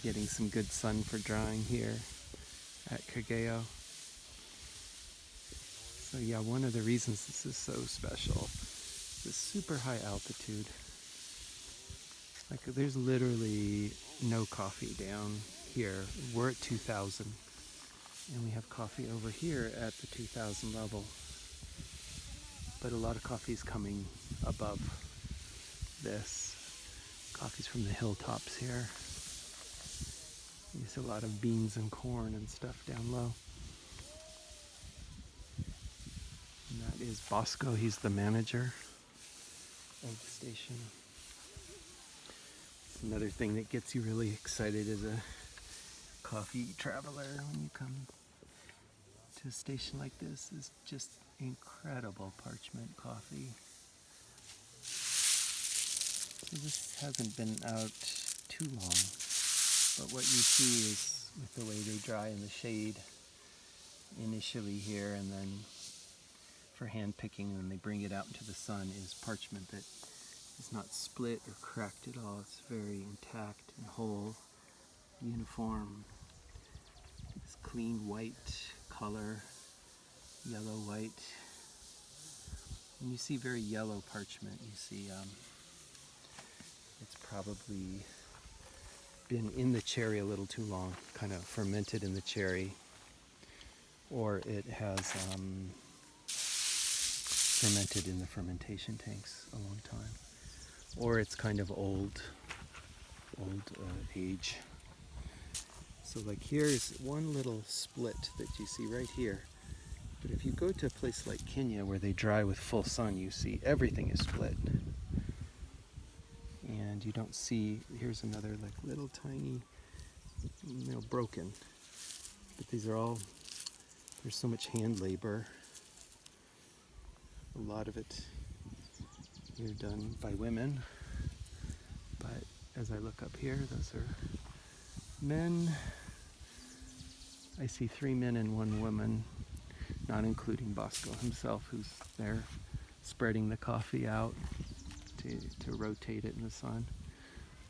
getting some good sun for drying here at Kageyo. So yeah, one of the reasons this is so special is this super high altitude. Like there's literally no coffee down here. We're at 2,000 and we have coffee over here at the 2,000 level. But a lot of coffee is coming above this. Coffee's from the hilltops here. There's a lot of beans and corn and stuff down low. And that is Bosco, he's the manager of the station. Another thing that gets you really excited as a coffee traveler when you come to a station like this is just incredible parchment coffee. So this hasn't been out too long, but what you see is with the way they dry in the shade initially here, and then for hand picking when they bring it out into the sun, is parchment that is not split or cracked at all. It's very intact and whole, uniform. This clean white color, yellow white. When you see very yellow parchment, you see it's probably been in the cherry a little too long, kind of fermented in the cherry, or it has fermented in the fermentation tanks a long time, or it's kind of old age. So like here's one little split that you see right here. But if you go to a place like Kenya where they dry with full sun, you see everything is split. And you don't see, here's another like little tiny, broken. But these are all, there's so much hand labor. A lot of it here done by women. But as I look up here, those are men. I see 3 men and 1 woman, not including Bosco himself, who's there spreading the coffee out to rotate it in the sun.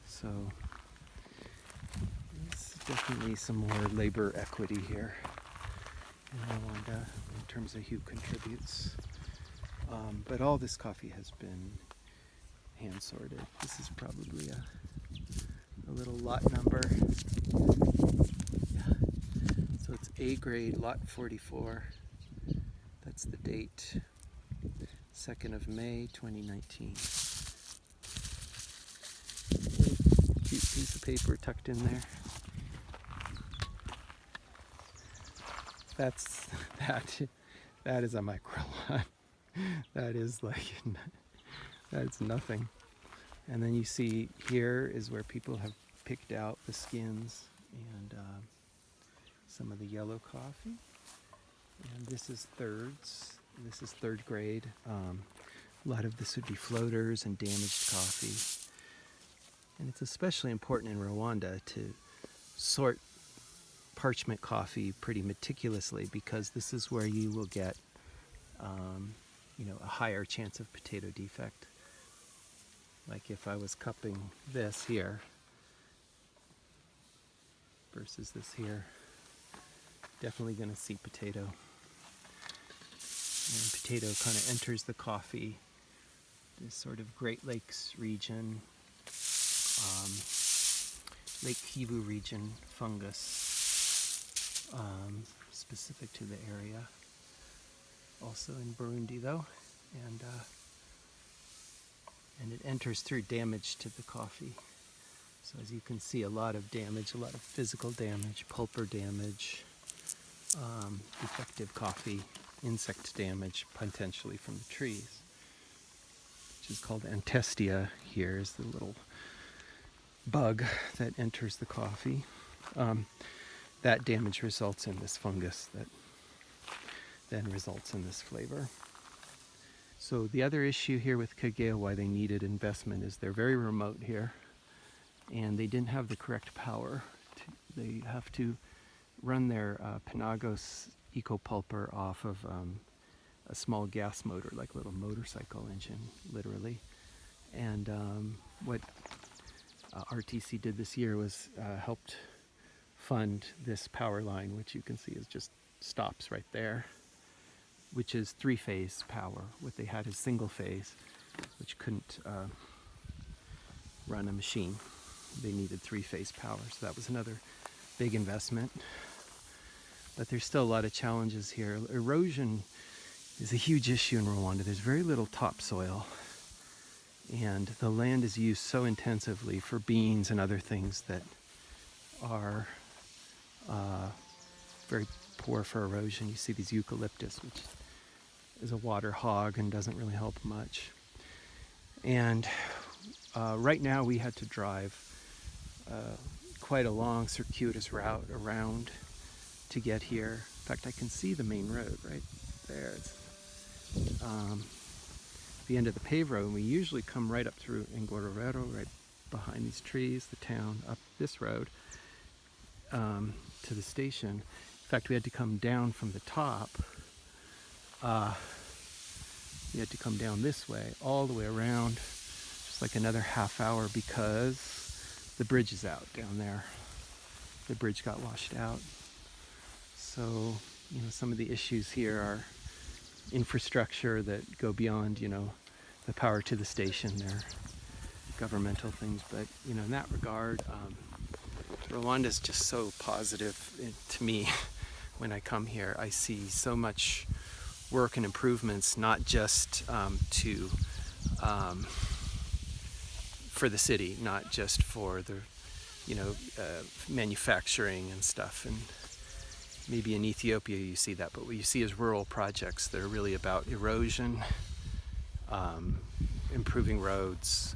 So there's definitely some more labor equity here in Rwanda in terms of who contributes. But all this coffee has been hand sorted. This is probably a little lot number. So it's A grade, lot 44. That's the date, 2nd of May, 2019. Cute piece of paper tucked in there. That is a micro lot. That is like, that's nothing. And then you see here is where people have picked out the skins and some of the yellow coffee. And this is thirds. This is 3rd grade. A lot of this would be floaters and damaged coffee. And it's especially important in Rwanda to sort parchment coffee pretty meticulously, because this is where you will get a higher chance of potato defect. Like if I was cupping this here versus this here, definitely going to see potato. And potato kind of enters the coffee, this sort of Great Lakes region, Lake Kivu region fungus, specific to the area. Also in Burundi though, and it enters through damage to the coffee. So as you can see, a lot of damage, a lot of physical damage, pulper damage, defective coffee, insect damage potentially from the trees, which is called antestia. Here is the little bug that enters the coffee. That damage results in this fungus that then results in this flavor. So the other issue here with Kageyo, why they needed investment, is they're very remote here and they didn't have the correct power. They have to run their Panagos eco-pulper off of a small gas motor, like a little motorcycle engine, literally. And what RTC did this year was helped fund this power line, which you can see is just stops right there, which is three-phase power. What they had is single phase, which couldn't run a machine. They needed three-phase power, so that was another big investment. But there's still a lot of challenges here. Erosion is a huge issue in Rwanda. There's very little topsoil, and the land is used so intensively for beans and other things that are very poor for erosion. You see these eucalyptus, which is a water hog and doesn't really help much. And right now we had to drive quite a long circuitous route around to get here. In fact, I can see the main road right there. It's the end of the paved road, and we usually come right up through Ngororero, right behind these trees, the town, up this road to the station. In fact, we had to come down from the top. We had to come down this way, all the way around, just like another half hour, because the bridge is out down there. The bridge got washed out. So, some of the issues here are infrastructure that go beyond, the power to the station. They're governmental things, but, in that regard, Rwanda is just so positive to me. When I come here, I see so much work and improvements, not just for the city, not just for the, manufacturing and stuff. And maybe in Ethiopia you see that, but what you see is rural projects that are really about erosion, improving roads,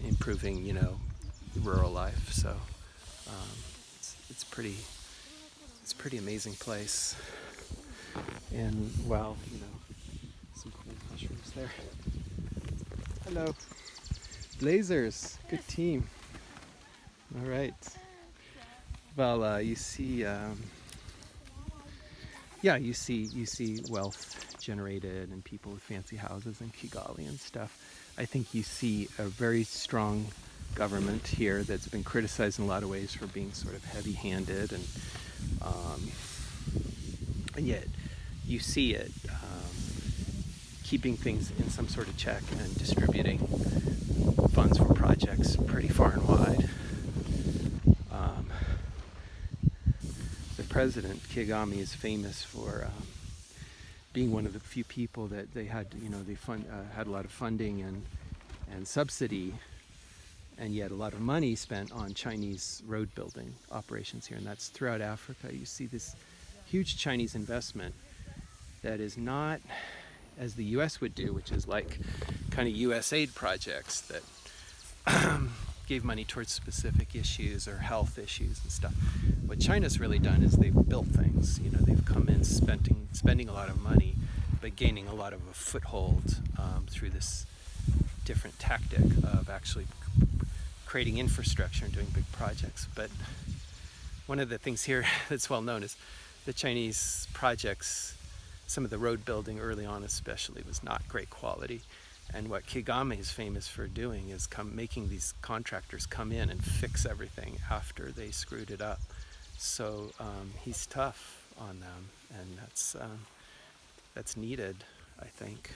improving, rural life. So it's pretty amazing place. And wow, some cool mushrooms there. Hello, Blazers, good team. All right. Well, you see, you see wealth generated and people with fancy houses in Kigali and stuff. I think you see a very strong government here that's been criticized in a lot of ways for being sort of heavy-handed, and yet you see it keeping things in some sort of check and distributing funds for projects pretty far and wide. The president, Kagame, is famous for being one of the few people that they had, they had a lot of funding and subsidy, and yet a lot of money spent on Chinese road building operations here, and that's throughout Africa. You see this huge Chinese investment that is not as the US would do, which is like kind of USAID projects that gave money towards specific issues or health issues and stuff. What China's really done is they've built things. They've come in spending a lot of money, but gaining a lot of a foothold through this different tactic of actually creating infrastructure and doing big projects. But one of the things here that's well known is the Chinese projects, some of the road building early on especially, was not great quality. And what Kagame is famous for doing is making these contractors come in and fix everything after they screwed it up. So he's tough on them, and that's needed, I think.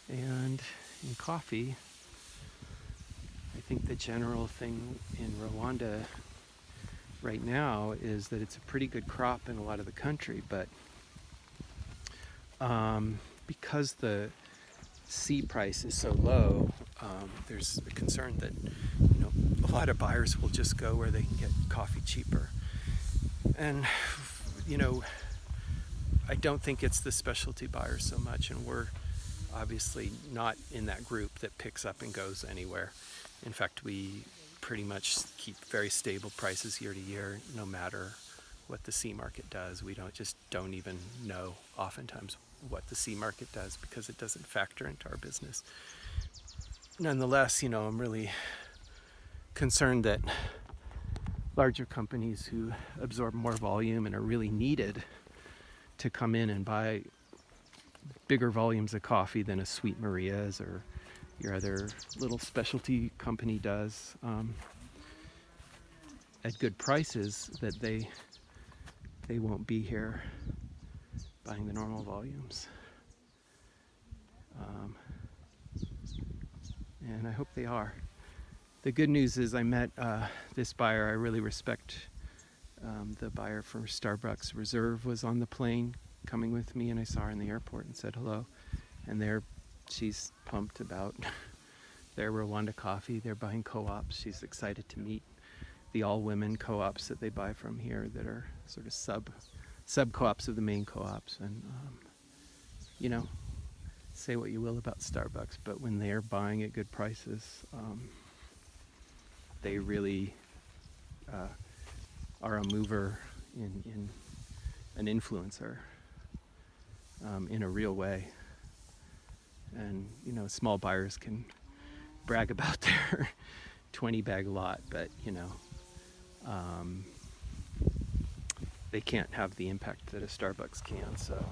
And in coffee, I think the general thing in Rwanda right now is that it's a pretty good crop in a lot of the country, but because the C price is so low, there's a concern that a lot of buyers will just go where they can get coffee cheaper. And I don't think it's the specialty buyers so much, and we're obviously not in that group that picks up and goes anywhere. In fact, we pretty much keep very stable prices year to year, no matter what the C market does. We don't even know oftentimes what the C market does because it doesn't factor into our business. Nonetheless, I'm really concerned that larger companies who absorb more volume and are really needed to come in and buy bigger volumes of coffee than a Sweet Maria's or your other little specialty company does at good prices, that they won't be here buying the normal volumes. And I hope they are. The good news is I met this buyer. I really respect the buyer for Starbucks Reserve was on the plane coming with me, and I saw her in the airport and said hello. And she's pumped about their Rwanda coffee. They're buying co-ops. She's excited to meet the all-women co-ops that they buy from here that are sort of sub co-ops of the main co-ops. And you know, say what you will about Starbucks, but when they're buying at good prices, they really are a mover in an influencer in a real way. And you know, small buyers can brag about their 20 bag lot, but you know, they can't have the impact that a Starbucks can. So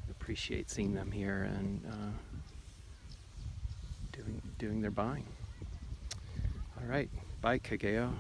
appreciate seeing them here and doing their buying. All right, bye Kageyo.